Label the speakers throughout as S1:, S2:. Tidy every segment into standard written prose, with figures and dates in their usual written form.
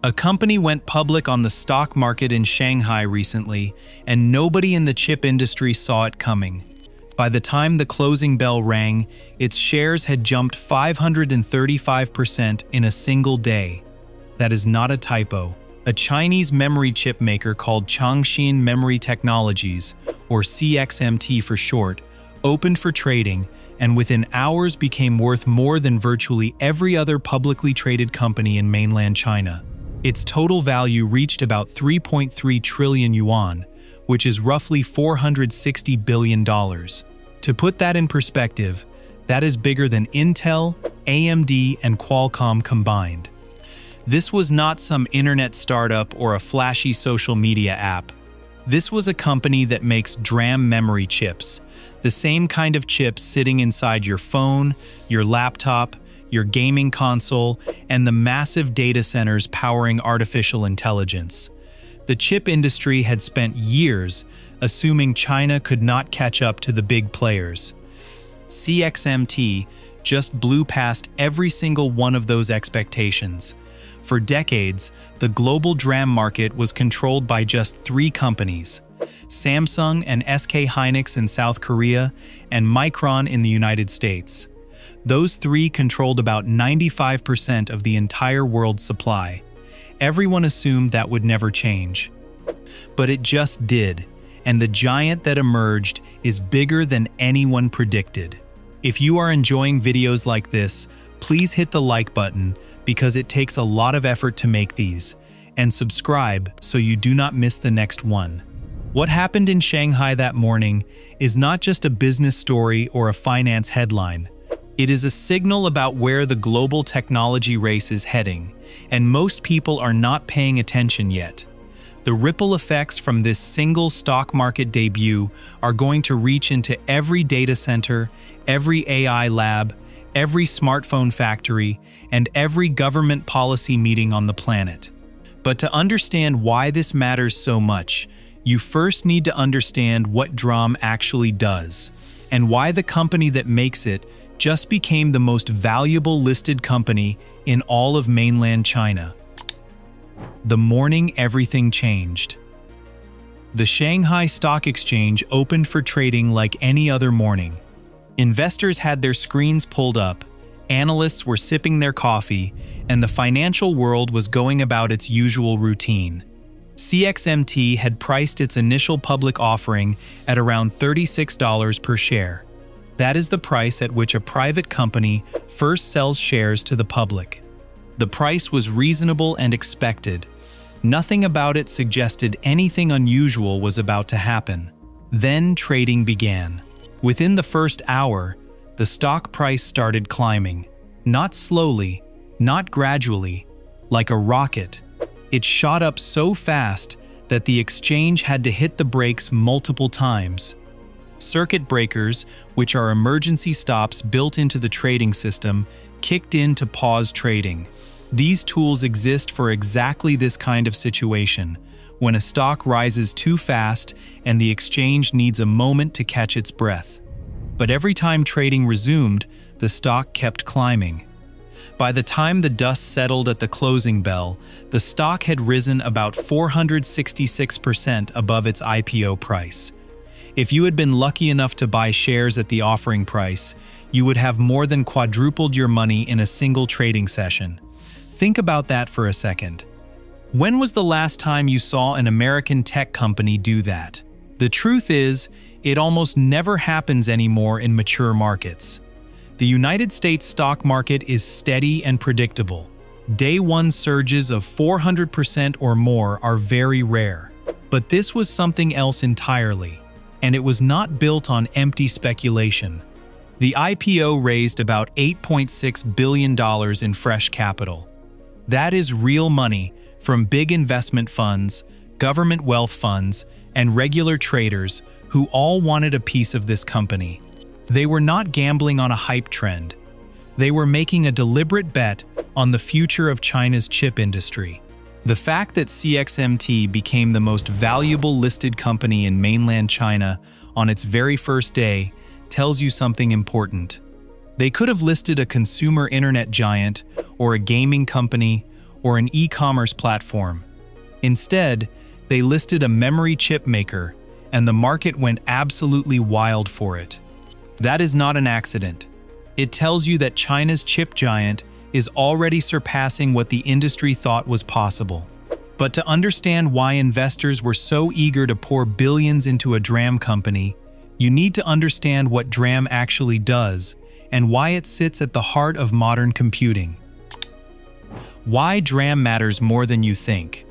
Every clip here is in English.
S1: A company went public on the stock market in Shanghai recently, and nobody in the chip industry saw it coming. By the time the closing bell rang, its shares had jumped 535% in a single day. That is not a typo. A Chinese memory chip maker called Changxin Memory Technologies, or CXMT for short, opened for trading and within hours became worth more than virtually every other publicly traded company in mainland China. Its total value reached about 3.3 trillion yuan, which is roughly $460 billion. To put that in perspective, that is bigger than Intel, AMD, and Qualcomm combined. This was not some internet startup or a flashy social media app. This was a company that makes DRAM memory chips, the same kind of chips sitting inside your phone, your laptop, your gaming console, and the massive data centers powering artificial intelligence. The chip industry had spent years assuming China could not catch up to the big players. CXMT just blew past every single one of those expectations. For decades, the global DRAM market was controlled by just 3 companies: Samsung and SK Hynix in South Korea, and Micron in the United States. Those 3 controlled about 95% of the entire world's supply. Everyone assumed that would never change. But it just did, and the giant that emerged is bigger than anyone predicted. If you are enjoying videos like this, please hit the like button because it takes a lot of effort to make these, and subscribe so you do not miss the next one. What happened in Shanghai that morning is not just a business story or a finance headline. It is a signal about where the global technology race is heading, and most people are not paying attention yet. The ripple effects from this single stock market debut are going to reach into every data center, every AI lab, every smartphone factory, and every government policy meeting on the planet. But to understand why this matters so much, you first need to understand what DRAM actually does, and why the company that makes it just became the most valuable listed company in all of mainland China. The morning everything changed. The Shanghai Stock Exchange opened for trading like any other morning. Investors had their screens pulled up, analysts were sipping their coffee, and the financial world was going about its usual routine. CXMT had priced its initial public offering at around $36 per share. That is the price at which a private company first sells shares to the public. The price was reasonable and expected. Nothing about it suggested anything unusual was about to happen. Then trading began. Within the first hour, the stock price started climbing. Not slowly, not gradually, like a rocket. It shot up so fast that the exchange had to hit the brakes multiple times. Circuit breakers, which are emergency stops built into the trading system, kicked in to pause trading. These tools exist for exactly this kind of situation, when a stock rises too fast and the exchange needs a moment to catch its breath. But every time trading resumed, the stock kept climbing. By the time the dust settled at the closing bell, the stock had risen about 466% above its IPO price. If you had been lucky enough to buy shares at the offering price, you would have more than quadrupled your money in a single trading session. Think about that for a second. When was the last time you saw an American tech company do that? The truth is, it almost never happens anymore in mature markets. The United States stock market is steady and predictable. Day one surges of 400% or more are very rare. But this was something else entirely, and it was not built on empty speculation. The IPO raised about $8.6 billion in fresh capital. That is real money from big investment funds, government wealth funds, and regular traders who all wanted a piece of this company. They were not gambling on a hype trend. They were making a deliberate bet on the future of China's chip industry. The fact that CXMT became the most valuable listed company in mainland China on its very first day tells you something important. They could have listed a consumer internet giant, or a gaming company, or an e-commerce platform. Instead, they listed a memory chip maker, and the market went absolutely wild for it. That is not an accident. It tells you that China's chip giant is already surpassing what the industry thought was possible. But to understand why investors were so eager to pour billions into a DRAM company, you need to understand what DRAM actually does and why it sits at the heart of modern computing. Why DRAM matters more than you think.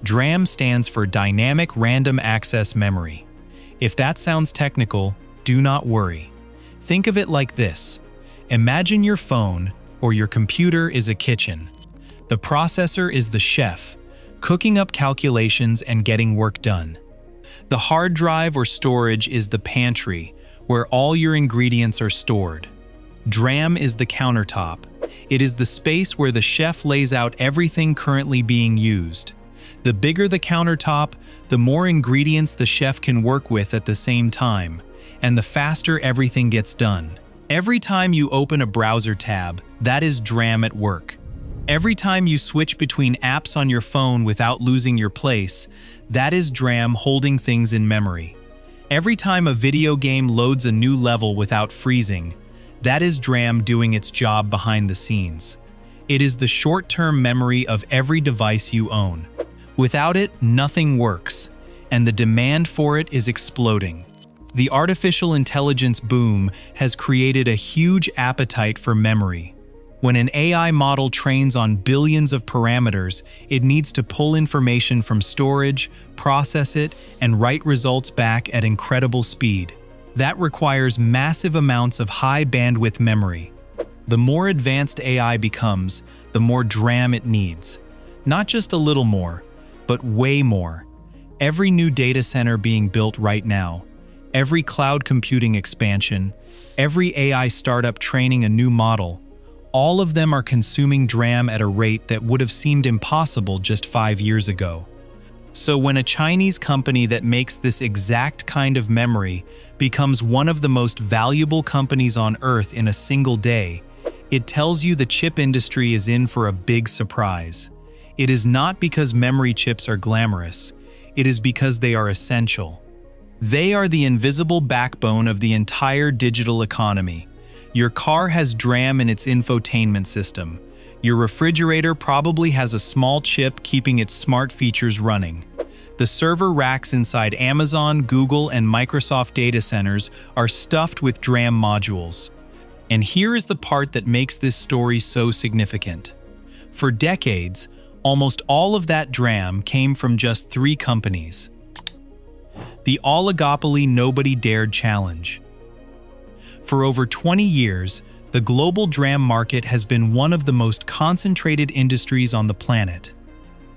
S1: DRAM stands for Dynamic Random Access Memory. If that sounds technical, do not worry. Think of it like this. Imagine your phone or your computer is a kitchen. The processor is the chef, cooking up calculations and getting work done. The hard drive or storage is the pantry, where all your ingredients are stored. DRAM is the countertop. It is the space where the chef lays out everything currently being used. The bigger the countertop, the more ingredients the chef can work with at the same time, and the faster everything gets done. Every time you open a browser tab, that is DRAM at work. Every time you switch between apps on your phone without losing your place, that is DRAM holding things in memory. Every time a video game loads a new level without freezing, that is DRAM doing its job behind the scenes. It is the short-term memory of every device you own. Without it, nothing works, and the demand for it is exploding. The artificial intelligence boom has created a huge appetite for memory. When an AI model trains on billions of parameters, it needs to pull information from storage, process it, and write results back at incredible speed. That requires massive amounts of high-bandwidth memory. The more advanced AI becomes, the more DRAM it needs. Not just a little more, but way more. Every new data center being built right now, every cloud computing expansion, every AI startup training a new model, all of them are consuming DRAM at a rate that would have seemed impossible just 5 years ago. So when a Chinese company that makes this exact kind of memory becomes one of the most valuable companies on Earth in a single day, it tells you the chip industry is in for a big surprise. It is not because memory chips are glamorous, it is because they are essential. They are the invisible backbone of the entire digital economy. Your car has DRAM in its infotainment system. Your refrigerator probably has a small chip keeping its smart features running. The server racks inside Amazon, Google, and Microsoft data centers are stuffed with DRAM modules. And here is the part that makes this story so significant. For decades, almost all of that DRAM came from just 3 companies. The oligopoly nobody dared challenge. For over 20 years, the global DRAM market has been one of the most concentrated industries on the planet.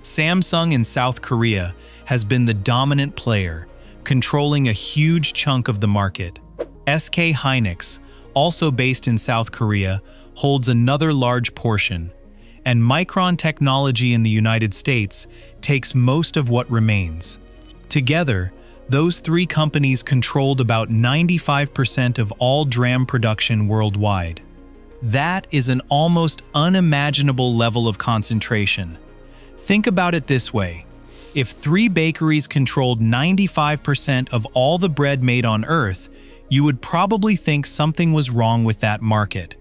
S1: Samsung in South Korea has been the dominant player, controlling a huge chunk of the market. SK Hynix, also based in South Korea, holds another large portion, and Micron Technology in the United States takes most of what remains. Together, those 3 companies controlled about 95% of all DRAM production worldwide. That is an almost unimaginable level of concentration. Think about it this way. If 3 bakeries controlled 95% of all the bread made on Earth, you would probably think something was wrong with that market.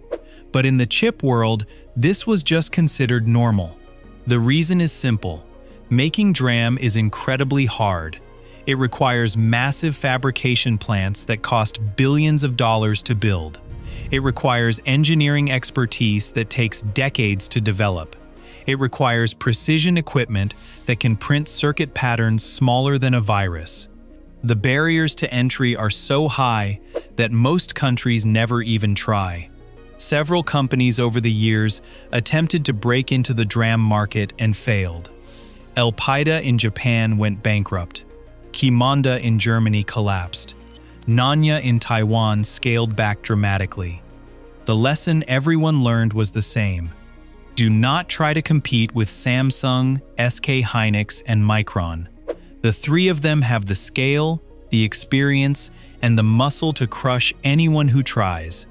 S1: But in the chip world, this was just considered normal. The reason is simple. Making DRAM is incredibly hard. It requires massive fabrication plants that cost billions of dollars to build. It requires engineering expertise that takes decades to develop. It requires precision equipment that can print circuit patterns smaller than a virus. The barriers to entry are so high that most countries never even try. Several companies over the years attempted to break into the DRAM market and failed. Elpida in Japan went bankrupt. Qimonda in Germany collapsed. Nanya in Taiwan scaled back dramatically. The lesson everyone learned was the same. Do not try to compete with Samsung, SK Hynix, and Micron. The 3 of them have the scale, the experience, and the muscle to crush anyone who tries.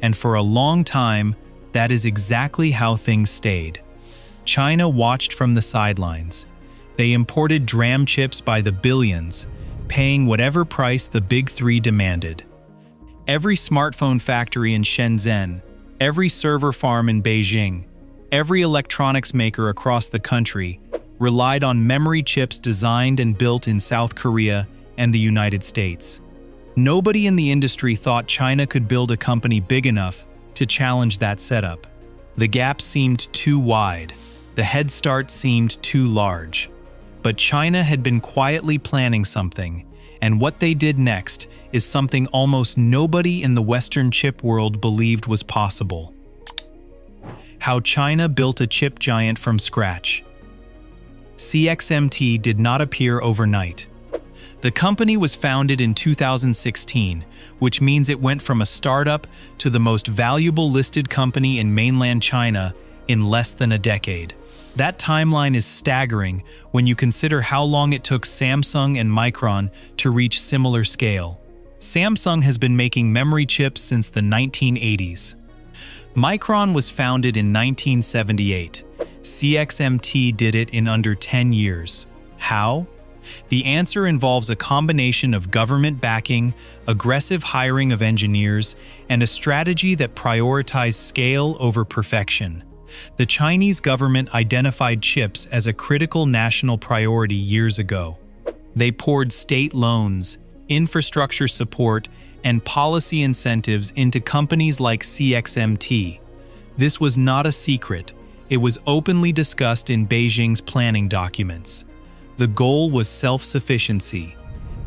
S1: And for a long time, that is exactly how things stayed. China watched from the sidelines. They imported DRAM chips by the billions, paying whatever price the Big Three demanded. Every smartphone factory in Shenzhen, every server farm in Beijing, every electronics maker across the country relied on memory chips designed and built in South Korea and the United States. Nobody in the industry thought China could build a company big enough to challenge that setup. The gap seemed too wide. The head start seemed too large. But China had been quietly planning something, and what they did next is something almost nobody in the Western chip world believed was possible. How China built a chip giant from scratch. CXMT did not appear overnight. The company was founded in 2016, which means it went from a startup to the most valuable listed company in mainland China in less than a decade. That timeline is staggering when you consider how long it took Samsung and Micron to reach similar scale. Samsung has been making memory chips since the 1980s. Micron was founded in 1978. CXMT did it in under 10 years. How? The answer involves a combination of government backing, aggressive hiring of engineers, and a strategy that prioritized scale over perfection. The Chinese government identified chips as a critical national priority years ago. They poured state loans, infrastructure support, and policy incentives into companies like CXMT. This was not a secret. It was openly discussed in Beijing's planning documents. The goal was self-sufficiency.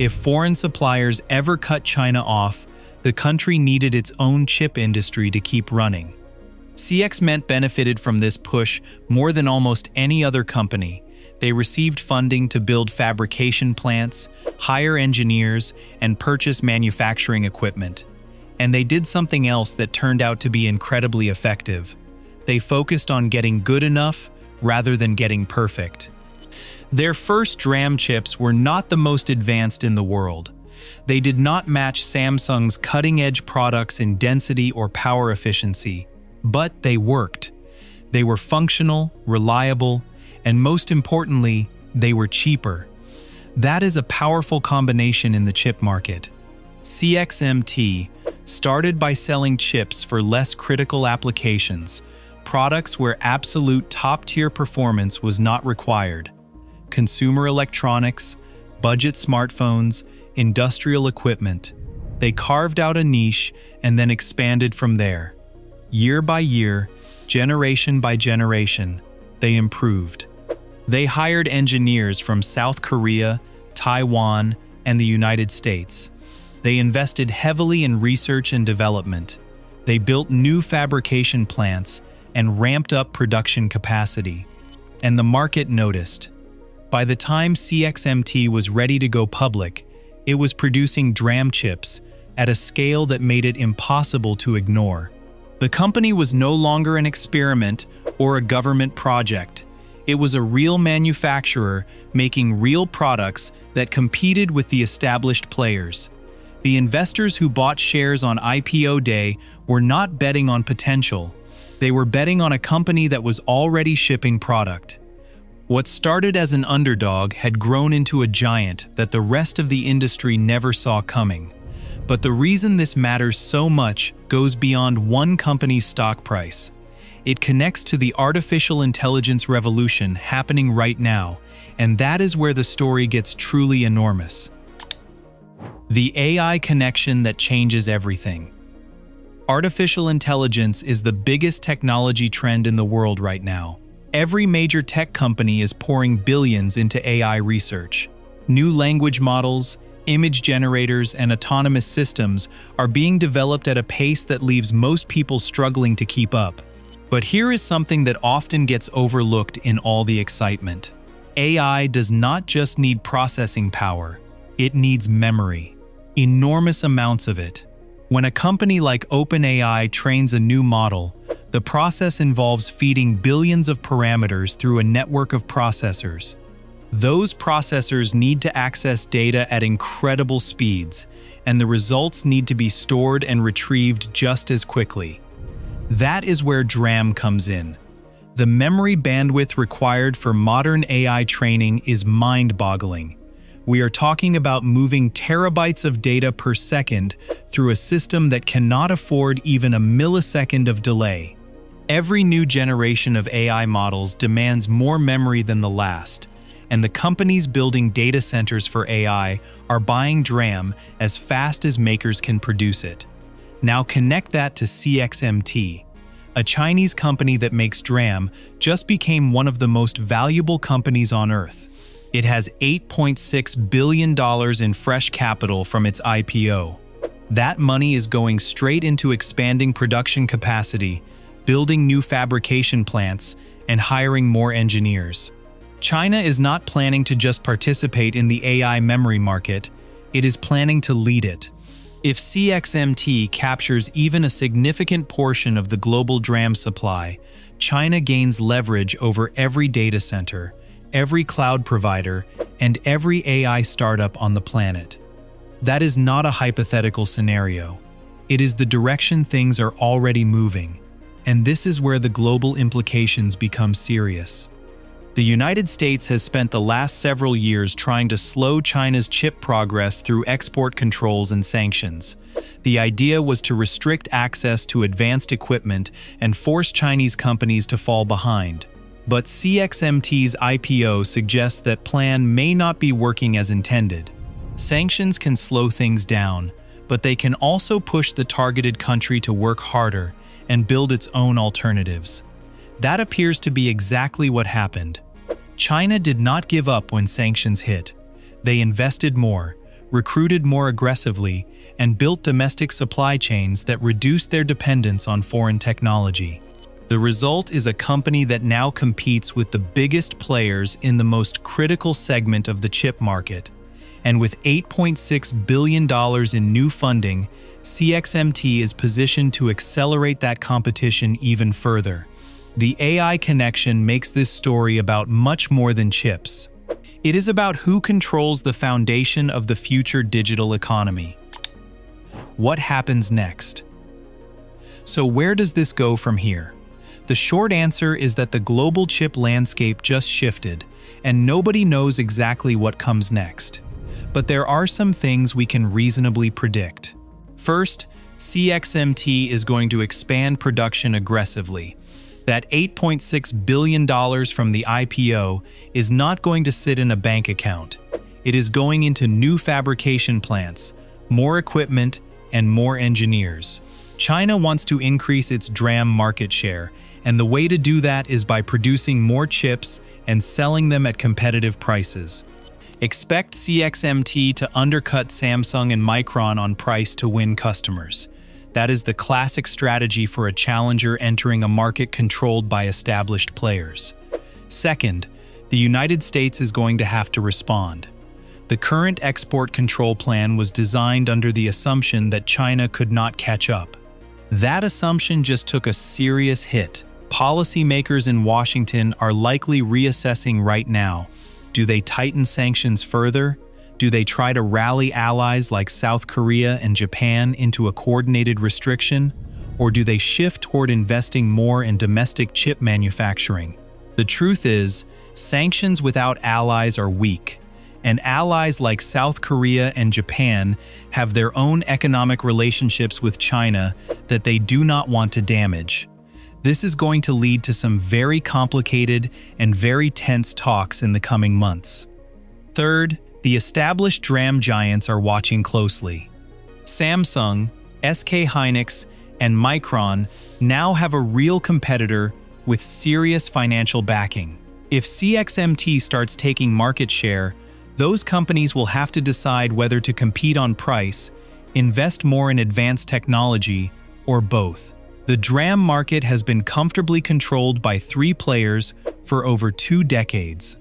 S1: If foreign suppliers ever cut China off, the country needed its own chip industry to keep running. CXMT benefited from this push more than almost any other company. They received funding to build fabrication plants, hire engineers, and purchase manufacturing equipment. And they did something else that turned out to be incredibly effective. They focused on getting good enough rather than getting perfect. Their first DRAM chips were not the most advanced in the world. They did not match Samsung's cutting-edge products in density or power efficiency, but they worked. They were functional, reliable, and most importantly, they were cheaper. That is a powerful combination in the chip market. CXMT started by selling chips for less critical applications, products where absolute top-tier performance was not required. Consumer electronics, budget smartphones, industrial equipment. They carved out a niche and then expanded from there. Year by year, generation by generation, they improved. They hired engineers from South Korea, Taiwan, and the United States. They invested heavily in research and development. They built new fabrication plants and ramped up production capacity. And the market noticed. By the time CXMT was ready to go public, it was producing DRAM chips at a scale that made it impossible to ignore. The company was no longer an experiment or a government project. It was a real manufacturer making real products that competed with the established players. The investors who bought shares on IPO day were not betting on potential. They were betting on a company that was already shipping product. What started as an underdog had grown into a giant that the rest of the industry never saw coming. But the reason this matters so much goes beyond one company's stock price. It connects to the artificial intelligence revolution happening right now, and that is where the story gets truly enormous. The AI connection that changes everything. Artificial intelligence is the biggest technology trend in the world right now. Every major tech company is pouring billions into AI research. New language models, image generators, and autonomous systems are being developed at a pace that leaves most people struggling to keep up. But here is something that often gets overlooked in all the excitement. AI does not just need processing power, it needs memory. Enormous amounts of it. When a company like OpenAI trains a new model, the process involves feeding billions of parameters through a network of processors. Those processors need to access data at incredible speeds, and the results need to be stored and retrieved just as quickly. That is where DRAM comes in. The memory bandwidth required for modern AI training is mind-boggling. We are talking about moving terabytes of data per second through a system that cannot afford even a millisecond of delay. Every new generation of AI models demands more memory than the last, and the companies building data centers for AI are buying DRAM as fast as makers can produce it. Now connect that to CXMT. A Chinese company that makes DRAM just became one of the most valuable companies on Earth. It has $8.6 billion in fresh capital from its IPO. That money is going straight into expanding production capacity, building new fabrication plants, and hiring more engineers. China is not planning to just participate in the AI memory market, it is planning to lead it. If CXMT captures even a significant portion of the global DRAM supply, China gains leverage over every data center, every cloud provider, and every AI startup on the planet. That is not a hypothetical scenario. It is the direction things are already moving, and this is where the global implications become serious. The United States has spent the last several years trying to slow China's chip progress through export controls and sanctions. The idea was to restrict access to advanced equipment and force Chinese companies to fall behind. But CXMT's IPO suggests that plan may not be working as intended. Sanctions can slow things down, but they can also push the targeted country to work harder and build its own alternatives. That appears to be exactly what happened. China did not give up when sanctions hit. They invested more, recruited more aggressively, and built domestic supply chains that reduced their dependence on foreign technology. The result is a company that now competes with the biggest players in the most critical segment of the chip market. And with $8.6 billion in new funding, CXMT is positioned to accelerate that competition even further. The AI connection makes this story about much more than chips. It is about who controls the foundation of the future digital economy. What happens next? So where does this go from here? The short answer is that the global chip landscape just shifted, and nobody knows exactly what comes next. But there are some things we can reasonably predict. First, CXMT is going to expand production aggressively. That $8.6 billion from the IPO is not going to sit in a bank account. It is going into new fabrication plants, more equipment, and more engineers. China wants to increase its DRAM market share, and the way to do that is by producing more chips and selling them at competitive prices. Expect CXMT to undercut Samsung and Micron on price to win customers. That is the classic strategy for a challenger entering a market controlled by established players. Second, the United States is going to have to respond. The current export control plan was designed under the assumption that China could not catch up. That assumption just took a serious hit. Policymakers in Washington are likely reassessing right now. Do they tighten sanctions further? Do they try to rally allies like South Korea and Japan into a coordinated restriction? Or do they shift toward investing more in domestic chip manufacturing? The truth is, sanctions without allies are weak, and allies like South Korea and Japan have their own economic relationships with China that they do not want to damage. This is going to lead to some very complicated and very tense talks in the coming months. Third, the established DRAM giants are watching closely. Samsung, SK Hynix, and Micron now have a real competitor with serious financial backing. If CXMT starts taking market share, those companies will have to decide whether to compete on price, invest more in advanced technology, or both. The DRAM market has been comfortably controlled by 3 players for over 2 decades.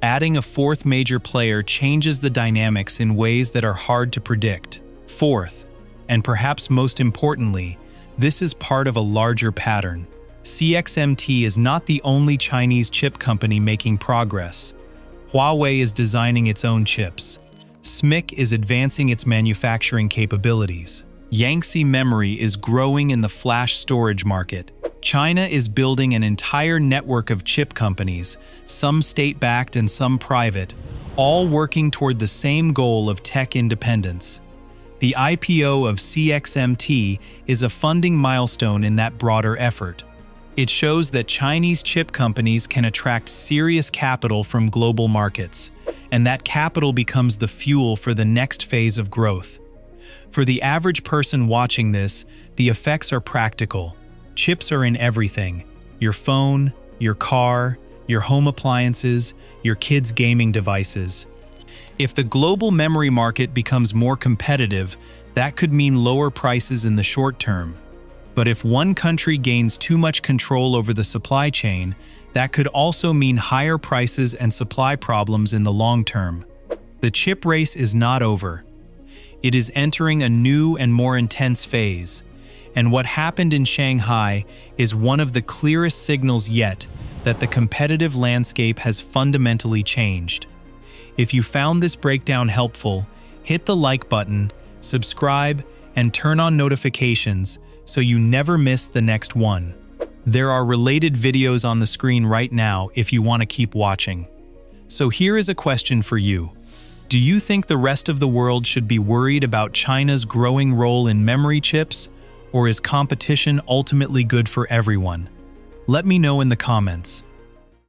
S1: Adding a 4th major player changes the dynamics in ways that are hard to predict. Fourth, and perhaps most importantly, this is part of a larger pattern. CXMT is not the only Chinese chip company making progress. Huawei is designing its own chips. SMIC is advancing its manufacturing capabilities. Yangtze Memory is growing in the flash storage market. China is building an entire network of chip companies, some state-backed and some private, all working toward the same goal of tech independence. The IPO of CXMT is a funding milestone in that broader effort. It shows that Chinese chip companies can attract serious capital from global markets, and that capital becomes the fuel for the next phase of growth. For the average person watching this, the effects are practical. Chips are in everything: your phone, your car, your home appliances, your kids' gaming devices. If the global memory market becomes more competitive, that could mean lower prices in the short term. But if one country gains too much control over the supply chain, that could also mean higher prices and supply problems in the long term. The chip race is not over. It is entering a new and more intense phase. And what happened in Shanghai is one of the clearest signals yet that the competitive landscape has fundamentally changed. If you found this breakdown helpful, hit the like button, subscribe, and turn on notifications so you never miss the next one. There are related videos on the screen right now if you want to keep watching. So here is a question for you. Do you think the rest of the world should be worried about China's growing role in memory chips? Or is competition ultimately good for everyone? Let me know in the comments.